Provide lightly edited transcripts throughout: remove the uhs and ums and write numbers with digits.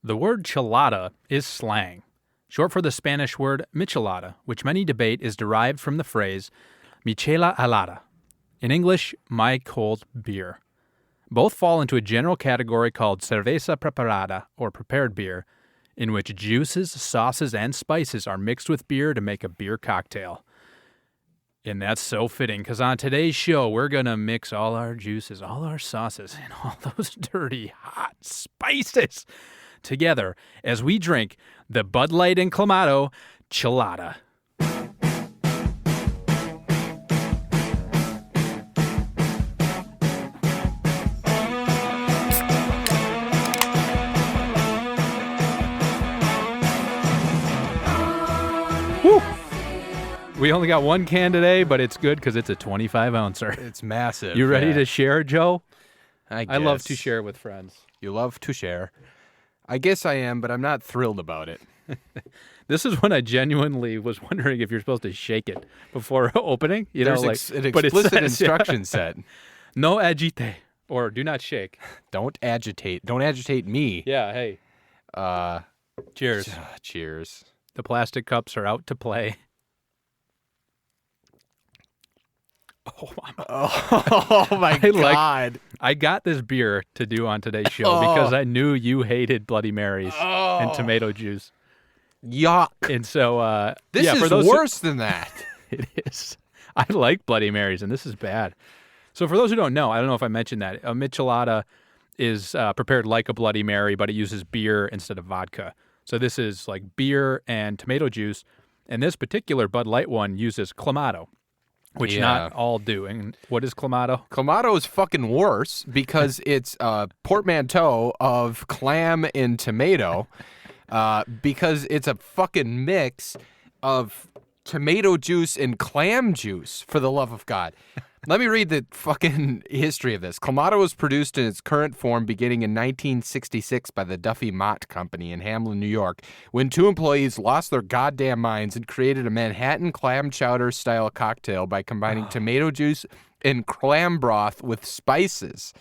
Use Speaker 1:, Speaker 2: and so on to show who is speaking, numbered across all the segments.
Speaker 1: The word chelada is slang, short for the Spanish word michelada, which many debate is derived from the phrase michelada. In English, my cold beer. Both fall into a general category called cerveza preparada, or prepared beer, in which juices, sauces, and spices are mixed with beer to make a beer cocktail. And that's so fitting, because on today's show, we're going to mix all our juices, all our sauces, and all those dirty, hot spices together as we drink the Bud Light and Clamato Chelada. Woo! We only got one can today, but it's good because it's a 25-ouncer.
Speaker 2: It's massive.
Speaker 1: You ready to share, Joe?
Speaker 2: I
Speaker 1: love to share with friends.
Speaker 2: You love to share. I guess I am, but I'm not thrilled about it.
Speaker 1: This is when I genuinely was wondering if you're supposed to shake it before opening. You
Speaker 2: There's
Speaker 1: know, like
Speaker 2: an
Speaker 1: but it
Speaker 2: explicit
Speaker 1: says,
Speaker 2: instruction set.
Speaker 1: No agite, or do not shake.
Speaker 2: Don't agitate. Don't agitate me.
Speaker 1: Yeah, hey. Cheers.
Speaker 2: Cheers.
Speaker 1: The plastic cups are out to play.
Speaker 2: Oh my God.
Speaker 1: I got this beer to do on today's show because I knew you hated Bloody Marys and tomato juice.
Speaker 2: Yuck.
Speaker 1: And so,
Speaker 2: This is worse than that.
Speaker 1: It is. I like Bloody Marys, and this is bad. So for those who don't know, I don't know if I mentioned that, a michelada is prepared like a Bloody Mary, but it uses beer instead of vodka. So this is like beer and tomato juice, and this particular Bud Light one uses Clamato, which not all do. And what is Clamato?
Speaker 2: Clamato is fucking worse because it's a portmanteau of clam and tomato because it's a fucking mix of tomato juice and clam juice, for the love of God. Let me read the fucking history of this. Clamato was produced in its current form beginning in 1966 by the Duffy Mott Company in Hamlin, New York, when two employees lost their goddamn minds and created a Manhattan clam chowder-style cocktail by combining tomato juice and clam broth with spices.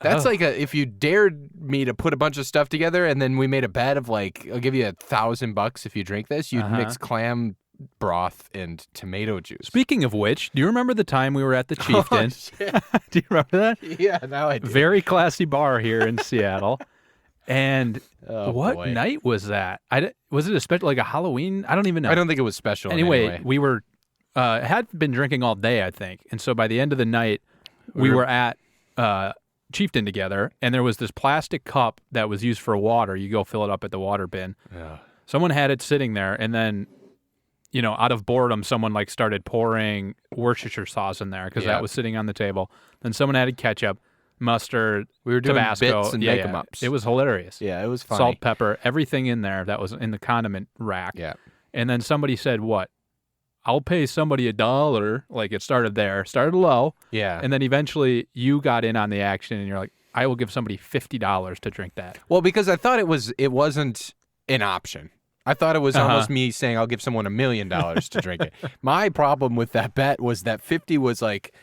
Speaker 2: That's like if you dared me to put a bunch of stuff together and then we made a bet of like, I'll give you $1,000 if you drink this, you'd mix clam broth and tomato juice.
Speaker 1: Speaking of which, do you remember the time we were at the Chieftain? Do you remember that?
Speaker 2: Yeah, now I do.
Speaker 1: Very classy bar here in Seattle. And what night was that? Was it a special, like a Halloween? I don't even know.
Speaker 2: I don't think it was special.
Speaker 1: Anyway, we were had been drinking all day, I think. And so by the end of the night, we were at Chieftain together, and there was this plastic cup that was used for water. You go fill it up at the water bin.
Speaker 2: Yeah.
Speaker 1: Someone had it sitting there, and then out of boredom, someone like started pouring Worcestershire sauce in there because that was sitting on the table. Then someone added ketchup, mustard,
Speaker 2: we were doing
Speaker 1: Tabasco,
Speaker 2: bits and make-em-ups.
Speaker 1: It was hilarious.
Speaker 2: Yeah, it was funny.
Speaker 1: Salt, pepper, everything in there that was in the condiment rack.
Speaker 2: Yeah.
Speaker 1: And then somebody said, "What? I'll pay somebody $1." Like it started there, started low.
Speaker 2: Yeah.
Speaker 1: And then eventually you got in on the action, and you're like, "I will give somebody $50 to drink that."
Speaker 2: Well, because I thought it wasn't an option. I thought it was almost me saying I'll give someone $1 million to drink it. My problem with that bet was that 50 was like,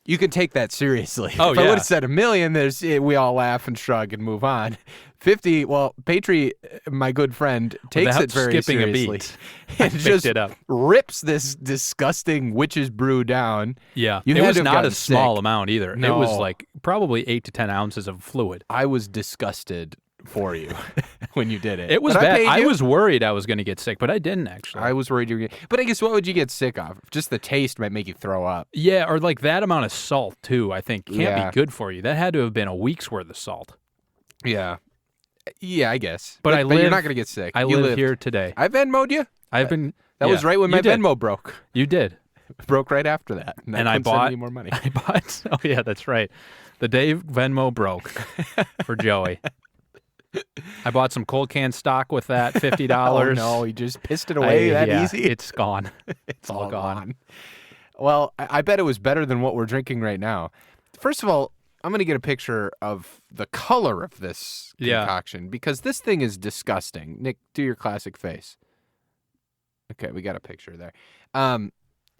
Speaker 2: you can take that seriously.
Speaker 1: Oh,
Speaker 2: if I would have said $1 million, we all laugh and shrug and move on. 50, well, Patry, my good friend, takes it very seriously.
Speaker 1: A beat.
Speaker 2: And just
Speaker 1: it up.
Speaker 2: rips this disgusting witch's brew down.
Speaker 1: Yeah.
Speaker 2: You
Speaker 1: it
Speaker 2: had
Speaker 1: was
Speaker 2: to have
Speaker 1: not a
Speaker 2: gotten
Speaker 1: small
Speaker 2: sick.
Speaker 1: amount either.
Speaker 2: No.
Speaker 1: It was like probably 8 to 10 ounces of fluid.
Speaker 2: I was disgusted for you when you did it.
Speaker 1: It was
Speaker 2: But
Speaker 1: bad. I
Speaker 2: you.
Speaker 1: was worried I was going to get sick, but I didn't actually.
Speaker 2: I was worried you were going to. But I guess what would you get sick of? Just the taste might make you throw up.
Speaker 1: Yeah, or like that amount of salt too, I think can't
Speaker 2: Yeah.
Speaker 1: be good for you. That had to have been a week's worth of salt.
Speaker 2: Yeah. Yeah, I guess.
Speaker 1: But
Speaker 2: you're not going to get sick.
Speaker 1: I
Speaker 2: You
Speaker 1: live
Speaker 2: lived.
Speaker 1: here today.
Speaker 2: I Venmo'd you.
Speaker 1: I've been.
Speaker 2: That was right when my
Speaker 1: you did.
Speaker 2: Venmo broke.
Speaker 1: You did.
Speaker 2: Broke right after that.
Speaker 1: And I
Speaker 2: couldn't send
Speaker 1: bought
Speaker 2: any more money.
Speaker 1: I bought. Oh yeah, that's right. The day Venmo broke for Joey. I bought some cold can stock with that $50.
Speaker 2: Oh no, you just pissed it away that easy?
Speaker 1: It's gone.
Speaker 2: It's all gone. Well, I bet it was better than what we're drinking right now. First of all, I'm going to get a picture of the color of this concoction because this thing is disgusting. Nick, do your classic face. Okay, we got a picture there.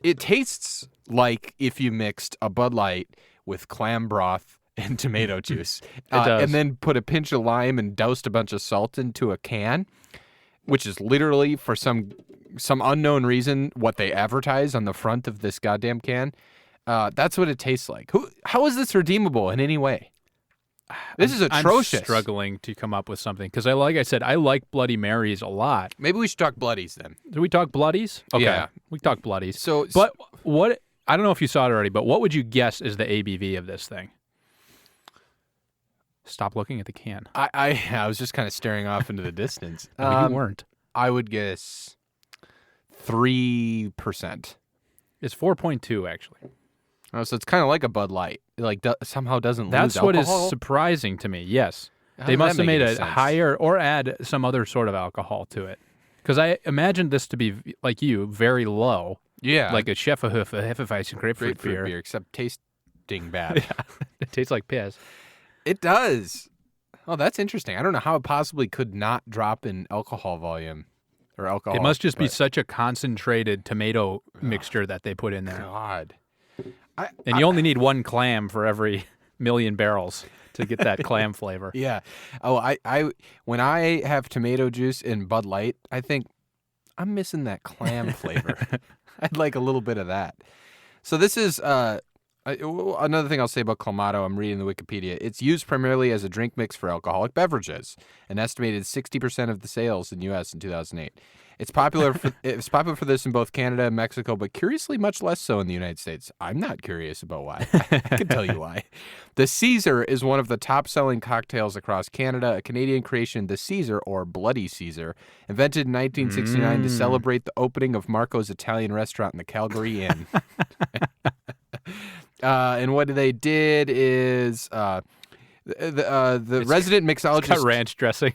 Speaker 2: It tastes like if you mixed a Bud Light with clam broth and tomato juice.
Speaker 1: does.
Speaker 2: And then put a pinch of lime and doused a bunch of salt into a can, which is literally, for some unknown reason, what they advertise on the front of this goddamn can. That's what it tastes like. How is this redeemable in any way? This is atrocious.
Speaker 1: I'm struggling to come up with something because, like I said, I like Bloody Marys a lot.
Speaker 2: Maybe we should talk Bloodies then.
Speaker 1: Do we talk Bloodies? Okay.
Speaker 2: Yeah.
Speaker 1: We talk Bloodies.
Speaker 2: So,
Speaker 1: but what, I don't know if you saw it already, but what would you guess is the ABV of this thing? Stop looking at the can.
Speaker 2: I was just kind of staring off into the distance.
Speaker 1: You weren't.
Speaker 2: I would guess 3%.
Speaker 1: It's 4.2, actually.
Speaker 2: Oh, so it's kind of like a Bud Light. Like somehow doesn't
Speaker 1: That's
Speaker 2: lose
Speaker 1: what
Speaker 2: alcohol.
Speaker 1: is surprising to me. Yes.
Speaker 2: How
Speaker 1: They
Speaker 2: does
Speaker 1: must
Speaker 2: that
Speaker 1: have
Speaker 2: make
Speaker 1: made
Speaker 2: any
Speaker 1: a
Speaker 2: sense?
Speaker 1: higher or add some other sort of alcohol to it. Because I imagined this to be, like you, very low.
Speaker 2: Yeah.
Speaker 1: Like a Hefeweizen grapefruit beer.
Speaker 2: except tasting bad.
Speaker 1: It tastes like piss.
Speaker 2: It does. Oh, that's interesting. I don't know how it possibly could not drop in alcohol volume or alcohol.
Speaker 1: It must just be such a concentrated tomato mixture that they put in there.
Speaker 2: God.
Speaker 1: And you only need one clam for every million barrels to get that clam flavor.
Speaker 2: Yeah. Oh, I when I have tomato juice in Bud Light, I think I'm missing that clam flavor. I'd like a little bit of that. So this is another thing I'll say about Clamato. I'm reading the Wikipedia. It's used primarily as a drink mix for alcoholic beverages. An estimated 60% of the sales in the U.S. in 2008. It's popular for this in both Canada and Mexico, but curiously much less so in the United States. I'm not curious about why. I can tell you why. The Caesar is one of the top-selling cocktails across Canada. A Canadian creation, the Caesar, or Bloody Caesar, invented in 1969 to celebrate the opening of Marco's Italian restaurant in the Calgary Inn. And what they did is the resident mixologist
Speaker 1: Got ranch dressing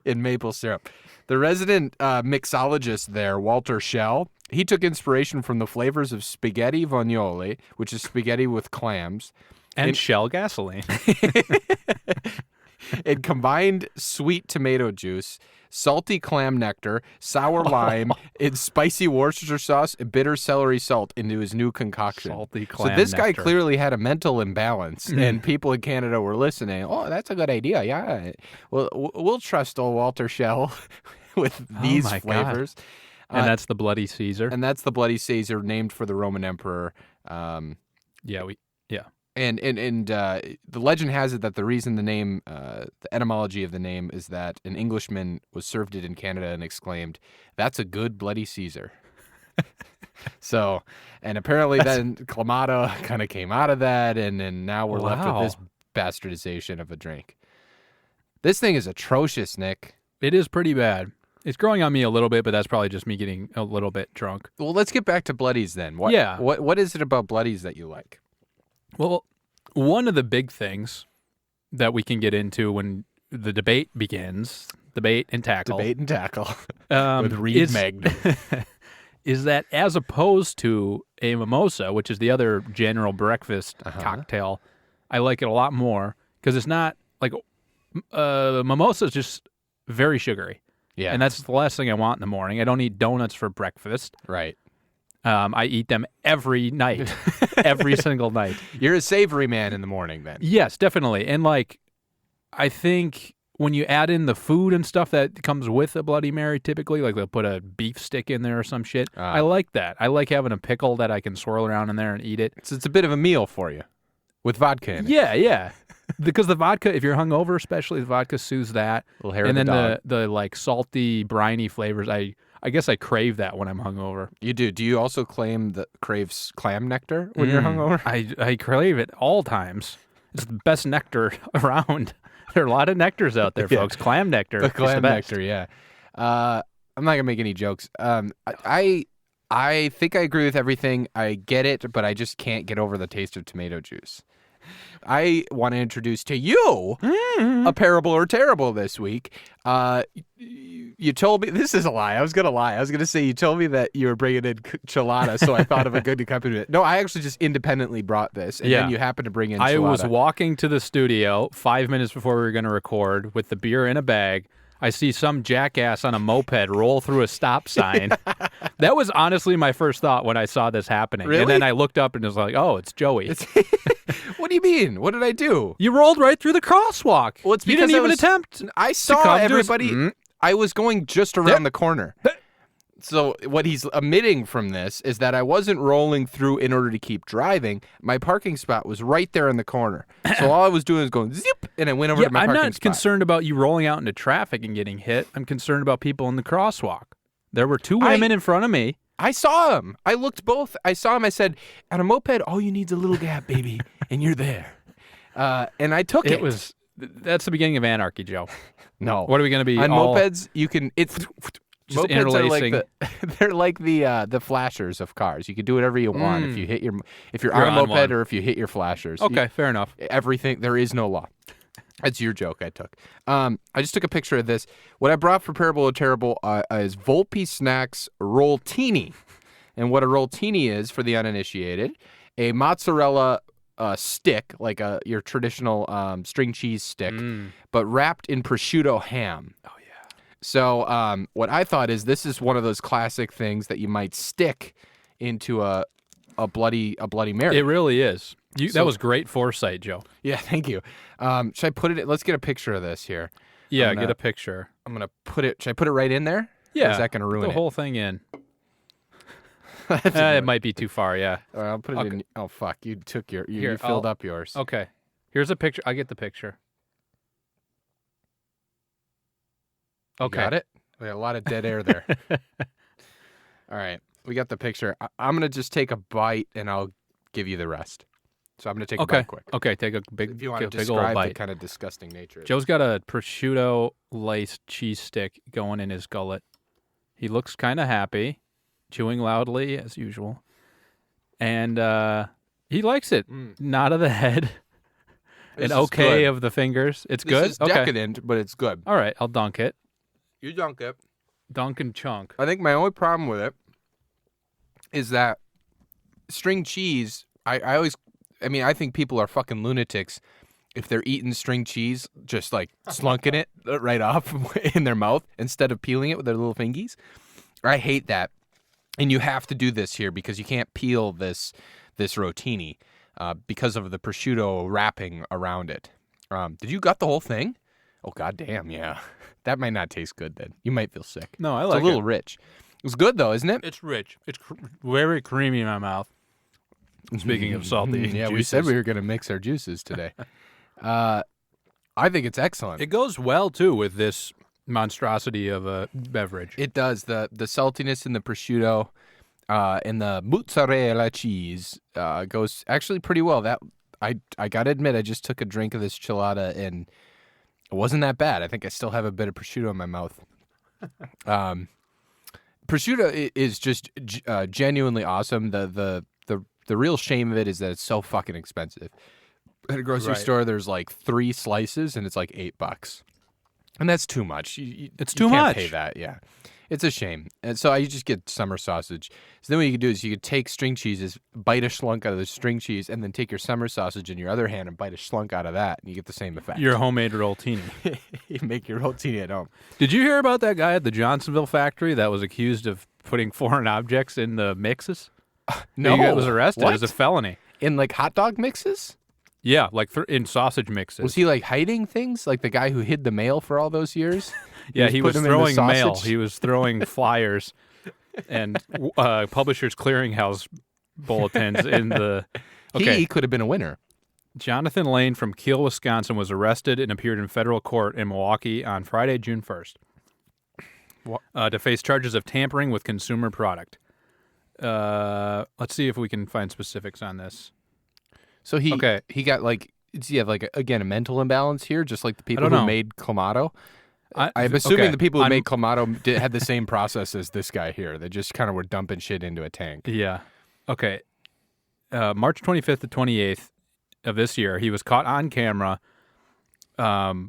Speaker 2: in maple syrup. The resident mixologist there, Walter Schell, he took inspiration from the flavors of spaghetti vognoli, which is spaghetti with clams,
Speaker 1: and Shell gasoline.
Speaker 2: and combined sweet tomato juice, salty clam nectar, sour lime, and spicy Worcestershire sauce and bitter celery salt into his new concoction.
Speaker 1: Salty clam
Speaker 2: So this guy
Speaker 1: nectar.
Speaker 2: clearly had a mental imbalance, and people in Canada were listening. Oh, that's a good idea. Yeah. Well, we'll trust old Walter Schell with these
Speaker 1: my God.
Speaker 2: flavors.
Speaker 1: And that's the Bloody Caesar.
Speaker 2: And that's the Bloody Caesar, named for the Roman emperor.
Speaker 1: Yeah.
Speaker 2: And the legend has it that the reason the name, the etymology of the name is that an Englishman was served it in Canada and exclaimed, "That's a good Bloody Caesar." So, and apparently then Clamato kind of came out of that, and now we're left with this bastardization of a drink. This thing is atrocious, Nick.
Speaker 1: It is pretty bad. It's growing on me a little bit, but that's probably just me getting a little bit drunk.
Speaker 2: Well, let's get back to Bloodies then. What is it about Bloodies that you like?
Speaker 1: Well, one of the big things that we can get into when the debate begins, debate and tackle,
Speaker 2: With Reed Magnum.
Speaker 1: is that as opposed to a mimosa, which is the other general breakfast cocktail, I like it a lot more because it's not like mimosa is just very sugary.
Speaker 2: Yeah.
Speaker 1: And that's the last thing I want in the morning. I don't eat donuts for breakfast.
Speaker 2: Right.
Speaker 1: I eat them every night, every single night.
Speaker 2: You're a savory man in the morning then.
Speaker 1: Yes, definitely. And like, I think when you add in the food and stuff that comes with a Bloody Mary, typically, like they'll put a beef stick in there or some shit. I like that. I like having a pickle that I can swirl around in there and eat it.
Speaker 2: So it's a bit of a meal for you with vodka in it.
Speaker 1: Yeah. Because the vodka, if you're hungover, especially, the vodka soothes that.
Speaker 2: Little hair
Speaker 1: and
Speaker 2: of the
Speaker 1: then
Speaker 2: dog.
Speaker 1: the like salty, briny flavors. I guess I crave that when I'm hungover.
Speaker 2: You do. Do you also claim that craves clam nectar when you're hungover?
Speaker 1: I crave it all times. It's the best nectar around. There are a lot of nectars out there, folks. Clam nectar.
Speaker 2: The clam
Speaker 1: is the best.
Speaker 2: nectar, yeah. I'm not gonna make any jokes. I think I agree with everything. I get it, but I just can't get over the taste of tomato juice. I want to introduce to you a Pairable or Terrible this week. You told me, this is a lie. I was going to lie. I was going to say you told me that you were bringing in Chelada, so I thought of a good accompaniment. No, I actually just independently brought this, and then you happened to bring in Chelada.
Speaker 1: I was walking to the studio 5 minutes before we were going to record with the beer in a bag. I see some jackass on a moped roll through a stop sign. That was honestly my first thought when I saw this happening.
Speaker 2: Really?
Speaker 1: And then I looked up and it was like, oh, it's Joey.
Speaker 2: What do you mean? What did I do?
Speaker 1: You rolled right through the crosswalk.
Speaker 2: Well, it's
Speaker 1: you
Speaker 2: because
Speaker 1: didn't even attempt.
Speaker 2: I saw
Speaker 1: come to us.
Speaker 2: everybody. I was going just around the corner. So what he's omitting from this is that I wasn't rolling through in order to keep driving. My parking spot was right there in the corner. So all I was doing was going zip, and I went over to my
Speaker 1: I'm
Speaker 2: parking
Speaker 1: not
Speaker 2: spot.
Speaker 1: concerned about you rolling out into traffic and getting hit. I'm concerned about people in the crosswalk. There were two women in front of me.
Speaker 2: I saw him. I looked both. I saw him. I said, on a moped, all you need is a little gap, baby, and you're there. And I took it.
Speaker 1: That's the beginning of anarchy, Joe.
Speaker 2: No.
Speaker 1: What are we going to be?
Speaker 2: On mopeds, you can...
Speaker 1: Just
Speaker 2: mopeds
Speaker 1: interlacing.
Speaker 2: They're like the flashers of cars. You can do whatever you want if you're
Speaker 1: You're
Speaker 2: on a moped
Speaker 1: one.
Speaker 2: or if you hit your flashers.
Speaker 1: Okay, fair enough.
Speaker 2: Everything. There is no law. That's your joke I took. I just took a picture of this. What I brought for Pairable or Terrible is Volpe Snacks Rolltini. And what a Rolltini is, for the uninitiated, a mozzarella stick, like your traditional string cheese stick, but wrapped in prosciutto ham. Oh, yeah. So what I thought is this is one of those classic things that you might stick into a Bloody Mary.
Speaker 1: It really is. That was great foresight, Joe.
Speaker 2: Yeah, thank you. Should I put it? Let's get a picture of this here.
Speaker 1: Yeah, get a picture.
Speaker 2: I'm gonna put it. Should I put it right in there?
Speaker 1: Yeah.
Speaker 2: Or is that gonna ruin
Speaker 1: the whole thing in?
Speaker 2: it?
Speaker 1: It might be too far. Yeah.
Speaker 2: All right, I'll put it in. Oh fuck! You took you filled up yours.
Speaker 1: Okay. Here's a picture. I get the picture. Okay.
Speaker 2: You got it. We got a lot of dead air there. All right, we got the picture. I'm gonna just take a bite and I'll give you the rest. So I'm gonna take a bite quick.
Speaker 1: Okay, take a big.
Speaker 2: If you want to
Speaker 1: big old
Speaker 2: describe
Speaker 1: bite.
Speaker 2: the kind of disgusting nature.
Speaker 1: Joe's got a prosciutto laced cheese stick going in his gullet. He looks kind of happy, chewing loudly as usual, and he likes it. Nod of the head, an okay of the fingers. It's good.
Speaker 2: This is decadent, but it's good.
Speaker 1: All right, I'll dunk it.
Speaker 2: You dunk it.
Speaker 1: Dunk and chunk.
Speaker 2: I think my only problem with it is that string cheese. I think people are fucking lunatics if they're eating string cheese, just like slunking it right off in their mouth instead of peeling it with their little fingies. I hate that. And you have to do this here because you can't peel this rotini because of the prosciutto wrapping around it. Did you gut the whole thing? Oh, goddamn, yeah. That might not taste good then. You might feel sick.
Speaker 1: No, I like it.
Speaker 2: It's a little rich. It's good though, isn't it?
Speaker 1: It's rich. It's very creamy in my mouth. Speaking of salty
Speaker 2: yeah,
Speaker 1: juices.
Speaker 2: we said we were going to mix our juices today. I think it's excellent.
Speaker 1: It goes well, too, with this monstrosity of a beverage.
Speaker 2: It does. The saltiness in the prosciutto and the mozzarella cheese goes actually pretty well. That I got to admit, I just took a drink of this chelada, and it wasn't that bad. I think I still have a bit of prosciutto in my mouth. Prosciutto is just genuinely awesome. The real shame of it is that it's so fucking expensive. At a grocery store, there's like 3 slices, and it's like $8. And that's too much.
Speaker 1: It's
Speaker 2: you
Speaker 1: too
Speaker 2: can't
Speaker 1: much.
Speaker 2: Pay that, yeah. It's a shame. And so you just get summer sausage. So then what you could do is you could take string cheeses, bite a schlunk out of the string cheese, and then take your summer sausage in your other hand and bite a schlunk out of that, and you get the same effect.
Speaker 1: Your homemade rolltini.
Speaker 2: You make your rolltini at home.
Speaker 1: Did you hear about that guy at the Johnsonville factory that was accused of putting foreign objects in the mixes?
Speaker 2: No.
Speaker 1: He was arrested.
Speaker 2: What?
Speaker 1: It was a felony.
Speaker 2: In like hot dog mixes?
Speaker 1: Yeah, like in sausage mixes.
Speaker 2: Was he like hiding things? Like the guy who hid the mail for all those years?
Speaker 1: He was
Speaker 2: putting them in the
Speaker 1: throwing mail.
Speaker 2: sausage?
Speaker 1: He was throwing flyers and Publishers Clearinghouse bulletins in the... Okay.
Speaker 2: He could have been a winner.
Speaker 1: Jonathan Lane from Kiel, Wisconsin was arrested and appeared in federal court in Milwaukee on Friday, June 1st to face charges of tampering with consumer product. Let's see if we can find specifics on this.
Speaker 2: So he got like, does he have like again a mental imbalance here, just like the people who made Clamato? I'm assuming the people who made Clamato had the same process as this guy here. They just kind of were dumping shit into a tank.
Speaker 1: Yeah. Okay. March 25th to 28th of this year, he was caught on camera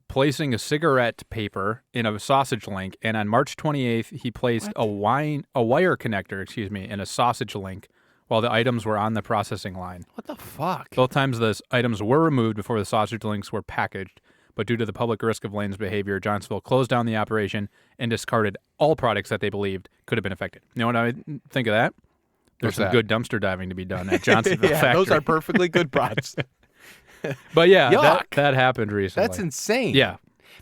Speaker 1: placing a cigarette paper in a sausage link, and on March 28th, he placed a wire connector, in a sausage link while the items were on the processing line.
Speaker 2: What the fuck?
Speaker 1: Both times the items were removed before the sausage links were packaged, but due to the public risk of Lane's behavior, Johnsonville closed down the operation and discarded all products that they believed could have been affected. You know what I think of that? There's some good dumpster diving to be done at Johnsonville
Speaker 2: yeah,
Speaker 1: factory.
Speaker 2: those are perfectly good brats.
Speaker 1: But yeah,
Speaker 2: Yuck.
Speaker 1: that happened recently.
Speaker 2: That's insane.
Speaker 1: Yeah.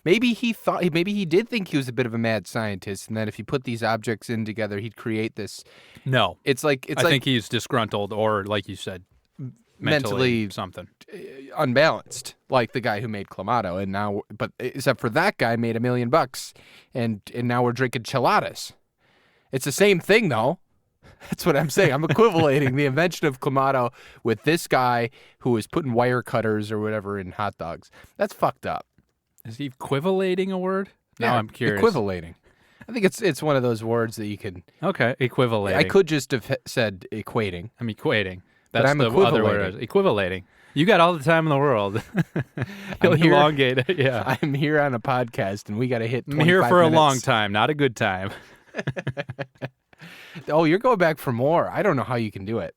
Speaker 2: Maybe he did think he was a bit of a mad scientist, and that if he put these objects in together, he'd create this.
Speaker 1: No.
Speaker 2: I
Speaker 1: think he's disgruntled or, like you said, mentally something.
Speaker 2: Unbalanced, like the guy who made Clamato, and now, but except for that guy made $1 million, and now we're drinking cheladas. It's the same thing, though. That's what I'm saying. I'm equivalating the invention of Clamato with this guy who was putting wire cutters or whatever in hot dogs. That's fucked up.
Speaker 1: Is he equivalating a word?
Speaker 2: Yeah,
Speaker 1: Now I'm curious.
Speaker 2: Equivalating. I think it's one of those words that you can.
Speaker 1: Okay, equivalating.
Speaker 2: I could just have said equating.
Speaker 1: I'm equating. That's
Speaker 2: I'm
Speaker 1: the other word. Equivalating. You got all the time in the world. You'll elongate it. Yeah.
Speaker 2: I'm here on a podcast, and we got to hit 25
Speaker 1: I'm here for
Speaker 2: minutes.
Speaker 1: a long time, not a good time.
Speaker 2: Oh, you're going back for more. I don't know how you can do it.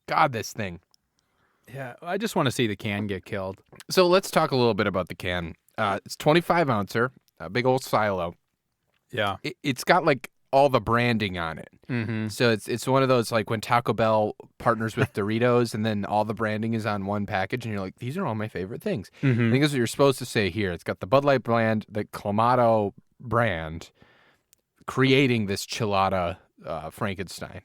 Speaker 2: God, this thing.
Speaker 1: Yeah, I just want to see the can get killed.
Speaker 2: So let's talk a little bit about the can. It's 25 ouncer, a big old silo.
Speaker 1: Yeah.
Speaker 2: It's got like all the branding on it.
Speaker 1: Mm-hmm.
Speaker 2: So it's one of those like when Taco Bell partners with Doritos and then all the branding is on one package and you're like, these are all my favorite things.
Speaker 1: Mm-hmm.
Speaker 2: I think that's what you're supposed to say here. It's got the Bud Light brand, the Clamato brand, creating this Chelada Frankenstein.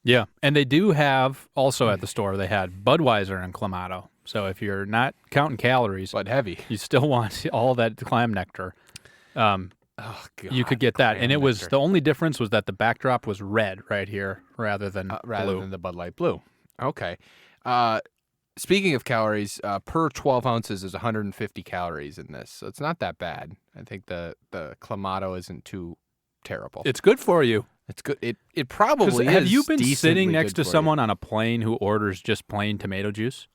Speaker 1: Yeah, and they do have, also at the store, they had Budweiser and Clamato. So if you're not counting calories,
Speaker 2: But heavy.
Speaker 1: you still want all that clam nectar.
Speaker 2: Oh, God.
Speaker 1: You could get that. And it was,
Speaker 2: nectar.
Speaker 1: the only difference was that the backdrop was red right here rather than blue.
Speaker 2: the Bud Light Blue. Okay. Speaking of calories, per 12 ounces is 150 calories in this. So it's not that bad. I think the Clamato isn't too terrible.
Speaker 1: It's good for you.
Speaker 2: It's good. It probably is.
Speaker 1: Have you been
Speaker 2: decently
Speaker 1: sitting next
Speaker 2: good
Speaker 1: to
Speaker 2: for
Speaker 1: someone on a plane who orders just plain tomato juice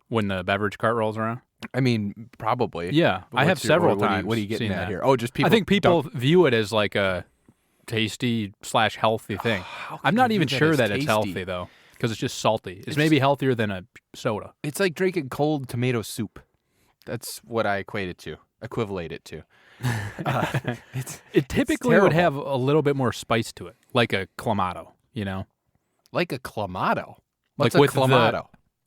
Speaker 1: when the beverage cart rolls around?
Speaker 2: you? I mean, probably.
Speaker 1: Yeah,
Speaker 2: But
Speaker 1: I have
Speaker 2: what's your-
Speaker 1: several
Speaker 2: what are you-
Speaker 1: times.
Speaker 2: What are you getting
Speaker 1: seen
Speaker 2: at
Speaker 1: that.
Speaker 2: here? Oh, just people.
Speaker 1: I think people view it as like a tasty/healthy thing.
Speaker 2: How could
Speaker 1: I'm not
Speaker 2: you
Speaker 1: even
Speaker 2: view that
Speaker 1: sure
Speaker 2: as
Speaker 1: that it's
Speaker 2: tasty?
Speaker 1: healthy though, because it's just salty. It's maybe healthier than a soda.
Speaker 2: It's like drinking cold tomato soup. That's what I equate it to.
Speaker 1: It typically would
Speaker 2: terrible.
Speaker 1: have a little bit more spice to it, like a Clamato, you know,
Speaker 2: Like a Clamato.
Speaker 1: Like
Speaker 2: What's a
Speaker 1: with the-
Speaker 2: Clamato?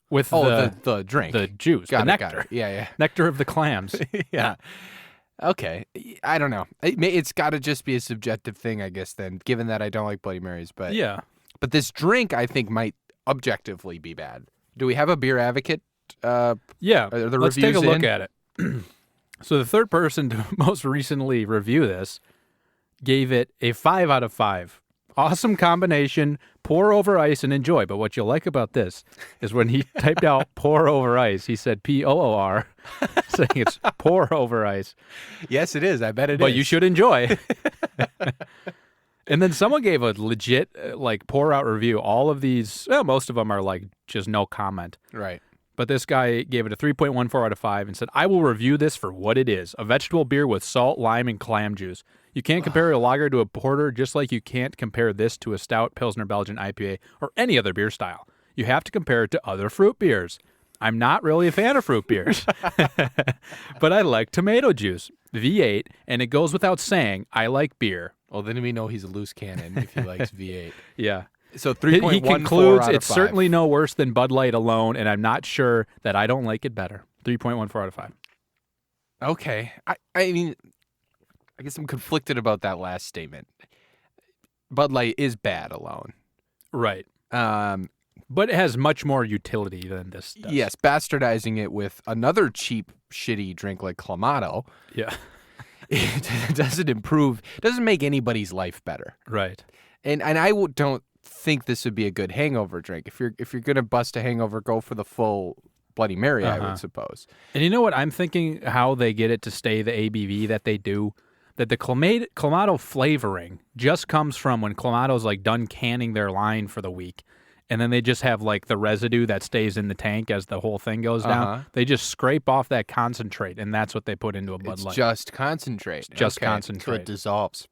Speaker 1: with
Speaker 2: the drink.
Speaker 1: the juice,
Speaker 2: Got
Speaker 1: the
Speaker 2: it,
Speaker 1: nectar,
Speaker 2: got it. Yeah.
Speaker 1: nectar of the clams.
Speaker 2: Yeah. Okay. I don't know. It's got to just be a subjective thing, I guess, then, given that I don't like Bloody Marys. But
Speaker 1: Yeah.
Speaker 2: But this drink, I think, might objectively be bad. Do we have a beer advocate?
Speaker 1: Yeah,
Speaker 2: Are the
Speaker 1: let's take a
Speaker 2: reviews
Speaker 1: look
Speaker 2: in?
Speaker 1: at it. So the third person to most recently review this gave it a 5 out of 5. Awesome combination, pour over ice and enjoy. But what you'll like about this is when he typed out pour over ice, he said P-O-O-R, saying it's pour over ice.
Speaker 2: Yes, it is. I bet it is.
Speaker 1: But you should enjoy. And then someone gave a legit, like, pour out review. All of these, most of them are like just no comment.
Speaker 2: Right.
Speaker 1: But this guy gave it a 3.14 out of 5 and said, I will review this for what it is, a vegetable beer with salt, lime, and clam juice. You can't compare a lager to a porter, just like you can't compare this to a stout, Pilsner, Belgian, IPA, or any other beer style. You have to compare it to other fruit beers. I'm not really a fan of fruit beers, but I like tomato juice, V8, and it goes without saying, I like beer.
Speaker 2: Well, then we know he's a loose cannon if he likes V8.
Speaker 1: Yeah.
Speaker 2: So
Speaker 1: He
Speaker 2: 3.14
Speaker 1: concludes,
Speaker 2: out of
Speaker 1: it's
Speaker 2: 5.
Speaker 1: certainly no worse than Bud Light alone, and I'm not sure that I don't like it better. 3.14 out of 5.
Speaker 2: Okay. I mean, I guess I'm conflicted about that last statement. Bud Light is bad alone.
Speaker 1: Right.
Speaker 2: Um,
Speaker 1: But it has much more utility than this does.
Speaker 2: yes, bastardizing it with another cheap, shitty drink like Clamato,
Speaker 1: Yeah.
Speaker 2: it doesn't make anybody's life better.
Speaker 1: Right.
Speaker 2: And I don't think this would be a good hangover drink. If you're gonna bust a hangover, go for the full Bloody Mary, I would suppose.
Speaker 1: And you know what? I'm thinking how they get it to stay the ABV that they do. That the Clamato flavoring just comes from when Clamato's like done canning their line for the week. And then they just have like the residue that stays in the tank as the whole thing goes down. They just scrape off that concentrate, and that's what they put into a Bud
Speaker 2: It's
Speaker 1: Light.
Speaker 2: just concentrate.
Speaker 1: Just
Speaker 2: Okay.
Speaker 1: concentrate.
Speaker 2: So it dissolves.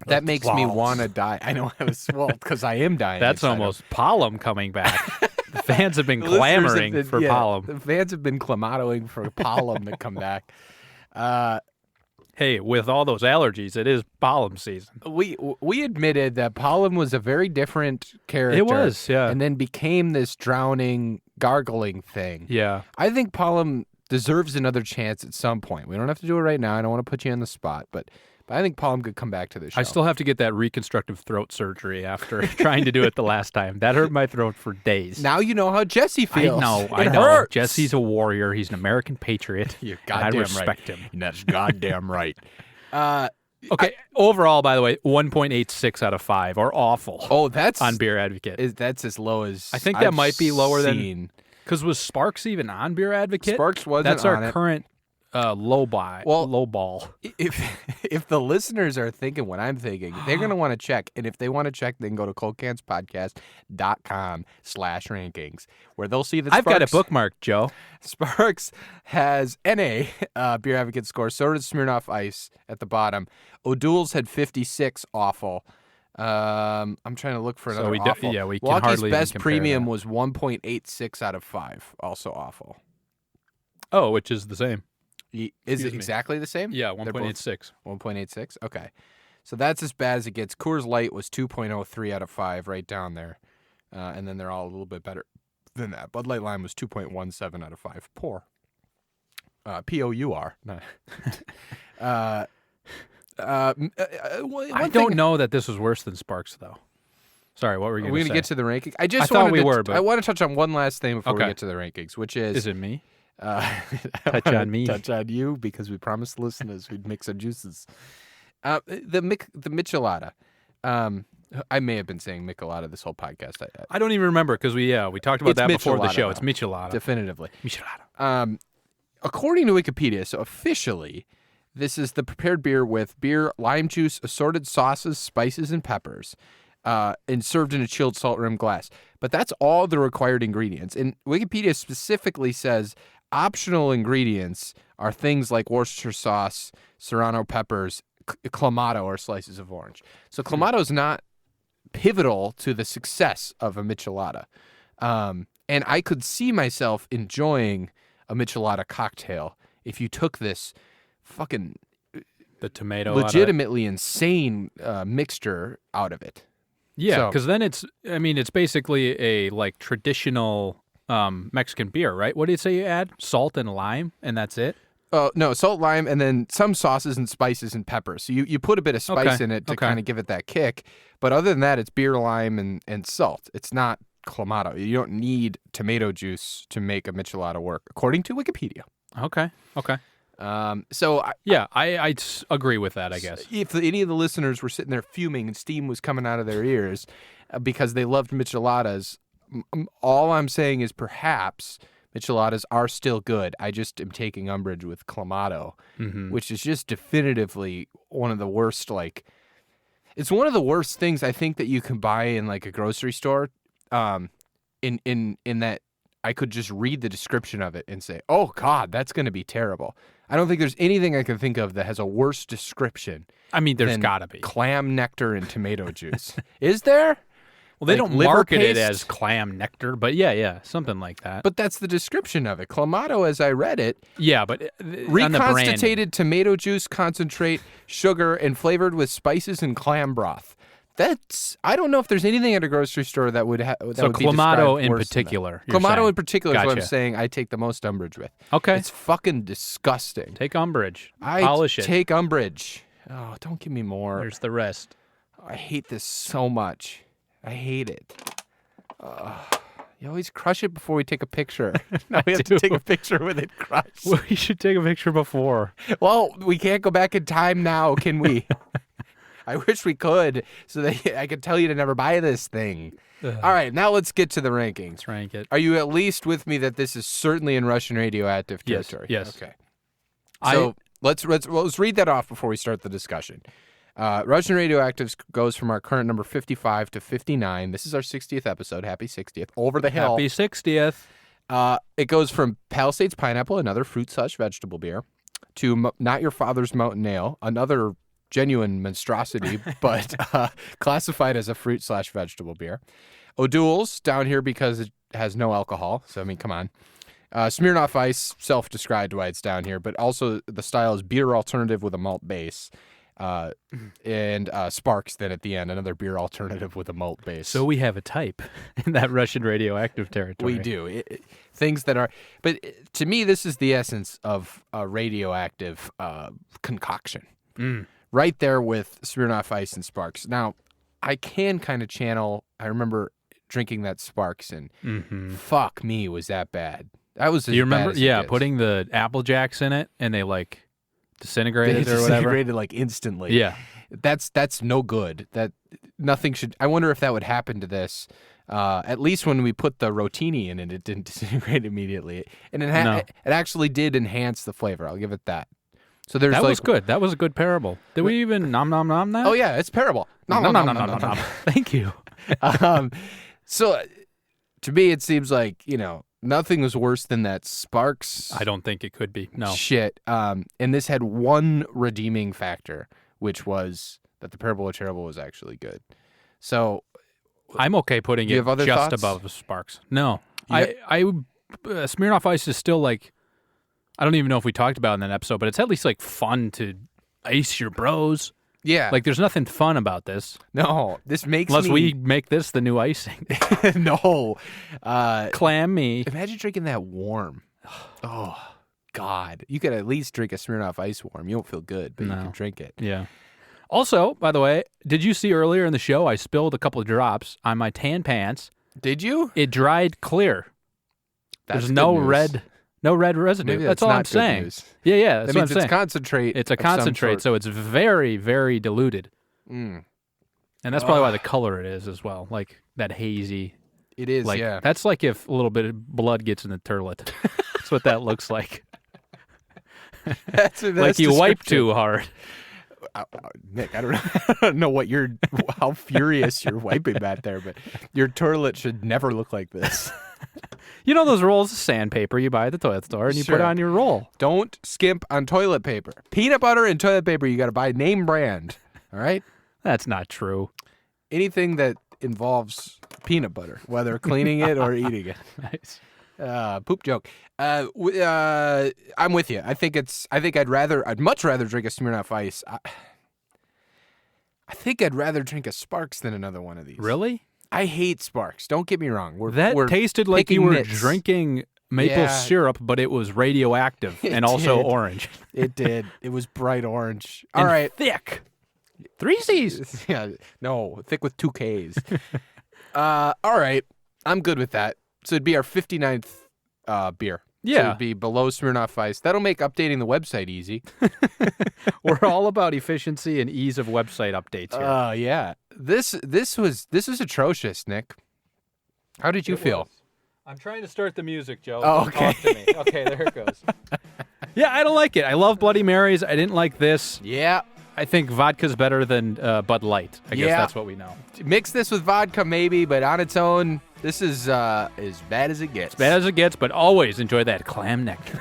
Speaker 2: That makes me want to die. I know I was swelled because I am dying.
Speaker 1: That's
Speaker 2: inside of-
Speaker 1: almost Palom coming back. The fans have been
Speaker 2: The listeners have
Speaker 1: clamoring
Speaker 2: been-
Speaker 1: for
Speaker 2: yeah,
Speaker 1: Palom.
Speaker 2: The fans have been clamatoing for Palom to come back.
Speaker 1: Hey, with all those allergies, it is Palom season.
Speaker 2: We admitted that Palom was a very different character.
Speaker 1: It was, yeah.
Speaker 2: And then became this drowning gargling thing.
Speaker 1: Yeah.
Speaker 2: I think Palm deserves another chance at some point. We don't have to do it right now. I don't want to put you on the spot, but I think Palm could come back to the show.
Speaker 1: I still have to get that reconstructive throat surgery after trying to do it the last time. That hurt my throat for days.
Speaker 2: Now you know how Jesse feels.
Speaker 1: I know.
Speaker 2: Hurts.
Speaker 1: Jesse's a warrior. He's an American patriot.
Speaker 2: You're
Speaker 1: and I
Speaker 2: goddamn
Speaker 1: respect
Speaker 2: right.
Speaker 1: him.
Speaker 2: That's goddamn right.
Speaker 1: Okay, overall, by the way, 1.86 out of 5, or awful.
Speaker 2: Oh, that's
Speaker 1: on Beer Advocate.
Speaker 2: That's as low as
Speaker 1: I think that
Speaker 2: I've
Speaker 1: might be lower
Speaker 2: seen.
Speaker 1: than... Because was Sparks even on Beer Advocate?
Speaker 2: Sparks wasn't
Speaker 1: That's
Speaker 2: on
Speaker 1: our
Speaker 2: it.
Speaker 1: current low ball.
Speaker 2: If the listeners are thinking what I'm thinking, they're going to want to check. And if they want to check, they can go to coldcanspodcast.com/rankings, where they'll see that
Speaker 1: I've got it bookmarked, Joe.
Speaker 2: Sparks has NA Beer Advocate score. So did Smirnoff Ice at the bottom. O'Doul's had 56, awful. I'm trying to look for another awful.
Speaker 1: We can
Speaker 2: Walkie's
Speaker 1: hardly
Speaker 2: best
Speaker 1: even compare
Speaker 2: premium
Speaker 1: that.
Speaker 2: was 1.86 out of 5, also awful.
Speaker 1: Oh, which is the same.
Speaker 2: Is it exactly the same?
Speaker 1: Yeah,
Speaker 2: They're both
Speaker 1: 1.86.
Speaker 2: 1.86? Okay. So that's as bad as it gets. Coors Light was 2.03 out of 5, right down there. And then they're all a little bit better than that. Bud Light Lime was 2.17 out of 5. Poor. P-O-U-R. No.
Speaker 1: I don't know that this was worse than Sparks, though. Sorry, what were you going to say?
Speaker 2: Are we going to get to the rankings?
Speaker 1: I thought we were, but...
Speaker 2: I want to touch on one last thing before we
Speaker 1: Okay.
Speaker 2: get to the rankings, which is...
Speaker 1: Is it me?
Speaker 2: Touch
Speaker 1: on me.
Speaker 2: Touch on you, because we promised the listeners we'd mix our juices. The michelada. I may have been saying michelada this whole podcast.
Speaker 1: I don't even remember, because we talked about
Speaker 2: It's
Speaker 1: that before the
Speaker 2: michelada
Speaker 1: show.
Speaker 2: now.
Speaker 1: It's michelada.
Speaker 2: Definitively.
Speaker 1: Michelada.
Speaker 2: According to Wikipedia, so officially, this is the prepared beer with beer, lime juice, assorted sauces, spices, and peppers, and served in a chilled salt rim glass. But that's all the required ingredients. And Wikipedia specifically says optional ingredients are things like Worcestershire sauce, serrano peppers, clamato, or slices of orange. So clamato is not pivotal to the success of a michelada. And I could see myself enjoying a michelada cocktail if you took this fucking
Speaker 1: The tomato.
Speaker 2: legitimately insane mixture out of it.
Speaker 1: Yeah, because then it's basically a traditional Mexican beer, right? What did you say you add? Salt and lime, and that's it?
Speaker 2: No, salt, lime, and then some sauces and spices and peppers. So you put a bit of spice in it to kind of give it that kick. But other than that, it's beer, lime, and salt. It's not clamato. You don't need tomato juice to make a michelada work, according to Wikipedia.
Speaker 1: Okay. I agree with that, I guess.
Speaker 2: If any of the listeners were sitting there fuming and steam was coming out of their ears because they loved micheladas, all I'm saying is perhaps micheladas are still good. I just am taking umbrage with clamato, which is just definitively one of the worst, it's one of the worst things I think that you can buy in a grocery store, in that I could just read the description of it and say, oh God, that's going to be terrible. I don't think there's anything I can think of that has a worse description.
Speaker 1: I mean, there's
Speaker 2: than
Speaker 1: got to be.
Speaker 2: Clam nectar and tomato juice. Is there?
Speaker 1: Well, they don't
Speaker 2: liver
Speaker 1: market it
Speaker 2: paste?
Speaker 1: as clam nectar, but yeah, something like that.
Speaker 2: But that's the description of it. Clamato, as I read it,
Speaker 1: yeah, but on the branding.
Speaker 2: reconstituted tomato juice concentrate, sugar, and flavored with spices and clam broth. I don't know if there's anything at a grocery store that would
Speaker 1: So
Speaker 2: be described
Speaker 1: clamato in
Speaker 2: worse than
Speaker 1: particular.
Speaker 2: that.
Speaker 1: you're
Speaker 2: Clamato
Speaker 1: saying.
Speaker 2: in particular is what I'm
Speaker 1: Gotcha.
Speaker 2: saying I take the most umbrage with.
Speaker 1: Okay.
Speaker 2: It's fucking disgusting.
Speaker 1: Take umbrage.
Speaker 2: I
Speaker 1: Polish it.
Speaker 2: take umbrage. Oh, don't give me more.
Speaker 1: There's the rest.
Speaker 2: I hate this so much. I hate it. You always crush it before we take a picture. Now we have to take a picture with it crushed.
Speaker 1: We should take a picture before.
Speaker 2: Well, we can't go back in time now, can we? I wish we could, so that I could tell you to never buy this thing. All right, now let's get to the rankings.
Speaker 1: Let's rank it.
Speaker 2: Are you at least with me that this is certainly in Russian radioactive
Speaker 1: Yes,
Speaker 2: territory?
Speaker 1: yes.
Speaker 2: Okay. So let's read that off before we start the discussion. Russian Radioactives goes from our current number 55 to 59. This is our 60th episode. Happy 60th. Over the hill.
Speaker 1: Happy 60th.
Speaker 2: It goes from Palisades Pineapple, another fruit/vegetable beer, to Not Your Father's Mountain Ale, another genuine monstrosity, but classified as a fruit/vegetable beer. O'Doul's down here because it has no alcohol. So, I mean, come on. Smirnoff Ice, self-described why it's down here, but also the style is beer alternative with a malt base. and Sparks then at the end, another beer alternative with a malt base.
Speaker 1: So we have a type in that Russian radioactive territory.
Speaker 2: We do. Things that are, but to me, this is the essence of a radioactive concoction. Right there with Smirnoff Ice and Sparks. Now, I can kind of channel, I remember drinking that Sparks and fuck me, was that bad. That was as
Speaker 1: Do you remember?
Speaker 2: bad as it
Speaker 1: Yeah,
Speaker 2: gets.
Speaker 1: putting the Apple Jacks in it and they like disintegrated
Speaker 2: They
Speaker 1: or whatever.
Speaker 2: disintegrated like instantly.
Speaker 1: Yeah.
Speaker 2: That's no good. That nothing should. I wonder if that would happen to this. At least when we put the rotini in it, it didn't disintegrate immediately, and
Speaker 1: No.
Speaker 2: it actually did enhance the flavor. I'll give it that. So there's
Speaker 1: That
Speaker 2: like,
Speaker 1: was good. That was a good parable. Did we even nom nom nom that?
Speaker 2: oh yeah, it's Pairable.
Speaker 1: nom nom nom nom nom nom. Thank you.
Speaker 2: So to me, it seems like nothing was worse than that Sparks.
Speaker 1: I don't think it could be. No.
Speaker 2: Shit. And this had one redeeming factor, which was that the Pairable of Terrible was actually good. So
Speaker 1: I'm okay putting
Speaker 2: Do you
Speaker 1: it
Speaker 2: have other
Speaker 1: just
Speaker 2: thoughts?
Speaker 1: above Sparks. No.
Speaker 2: You
Speaker 1: I Smirnoff Ice is still like, I don't even know if we talked about it in that episode, but it's at least like fun to ice your bros.
Speaker 2: yeah,
Speaker 1: Like there's nothing fun about this.
Speaker 2: no, this makes
Speaker 1: Unless
Speaker 2: me
Speaker 1: we make this the new icing.
Speaker 2: no.
Speaker 1: Clam me.
Speaker 2: Imagine drinking that warm. Oh God, you could at least drink a Smirnoff Ice warm. You don't feel good, but you
Speaker 1: No.
Speaker 2: can drink it.
Speaker 1: Yeah. Also, by the way, did you see earlier in the show I spilled a couple of drops on my tan pants?
Speaker 2: Did you?
Speaker 1: It dried clear.
Speaker 2: That's
Speaker 1: There's
Speaker 2: good
Speaker 1: no
Speaker 2: news.
Speaker 1: red residue.
Speaker 2: Maybe
Speaker 1: that's
Speaker 2: that's
Speaker 1: all
Speaker 2: not
Speaker 1: I'm
Speaker 2: good
Speaker 1: saying.
Speaker 2: news.
Speaker 1: Yeah,
Speaker 2: That
Speaker 1: that's
Speaker 2: means
Speaker 1: what I'm
Speaker 2: it's
Speaker 1: saying.
Speaker 2: concentrate.
Speaker 1: It's a
Speaker 2: of some
Speaker 1: concentrate,
Speaker 2: sort.
Speaker 1: so it's very, very diluted.
Speaker 2: Mm.
Speaker 1: And that's probably why the color it is as well, like that hazy.
Speaker 2: It is.
Speaker 1: Like
Speaker 2: yeah.
Speaker 1: that's like if a little bit of blood gets in the turlet. That's what that looks like.
Speaker 2: That's
Speaker 1: Like you wipe
Speaker 2: description.
Speaker 1: too hard.
Speaker 2: Nick, I don't know how furious you're wiping that there, but your toilet should never look like this.
Speaker 1: You know those rolls of sandpaper you buy at the toilet store and you put
Speaker 2: Sure.
Speaker 1: on your roll.
Speaker 2: Don't skimp on toilet paper. Peanut butter and toilet paper, you got to buy name brand. All right?
Speaker 1: That's not true.
Speaker 2: Anything that involves peanut butter, whether cleaning it or eating it.
Speaker 1: Nice.
Speaker 2: Poop joke. I'm with you. I think I'd much rather drink a Smirnoff Ice. I think I'd rather drink a Sparks than another one of these.
Speaker 1: Really?
Speaker 2: I hate Sparks. Don't get me wrong.
Speaker 1: That
Speaker 2: we're
Speaker 1: tasted like you
Speaker 2: picking
Speaker 1: were
Speaker 2: nits.
Speaker 1: drinking maple
Speaker 2: Yeah.
Speaker 1: syrup, but it was radioactive
Speaker 2: It
Speaker 1: and also
Speaker 2: did.
Speaker 1: orange.
Speaker 2: It did. It was bright orange. All
Speaker 1: And
Speaker 2: right.
Speaker 1: thick. 3 C's.
Speaker 2: Yeah. No, thick with 2 Ks. All right. I'm good with that. So it'd be our 59th beer. So
Speaker 1: Yeah.
Speaker 2: it'd be below Smirnoff Ice. That'll make updating the website easy.
Speaker 1: We're all about efficiency and ease of website updates here.
Speaker 2: Yeah. This was atrocious, Nick. How did you feel?
Speaker 1: I'm trying to start the music, Joe.
Speaker 2: Oh, okay.
Speaker 1: Talk to me. Okay, there it goes. Yeah, I don't like it. I love Bloody Marys. I didn't like this.
Speaker 2: Yeah.
Speaker 1: I think vodka's better than Bud Light. I guess
Speaker 2: Yeah.
Speaker 1: that's what we know.
Speaker 2: Mix this with vodka maybe, but on its own, this is as bad as it gets.
Speaker 1: Bad as it gets, but always enjoy that clam nectar.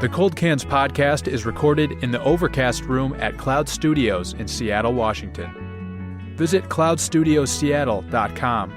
Speaker 1: The Cold Cans podcast is recorded in the Overcast room at Cloud Studios in Seattle, Washington. Visit cloudstudiosseattle.com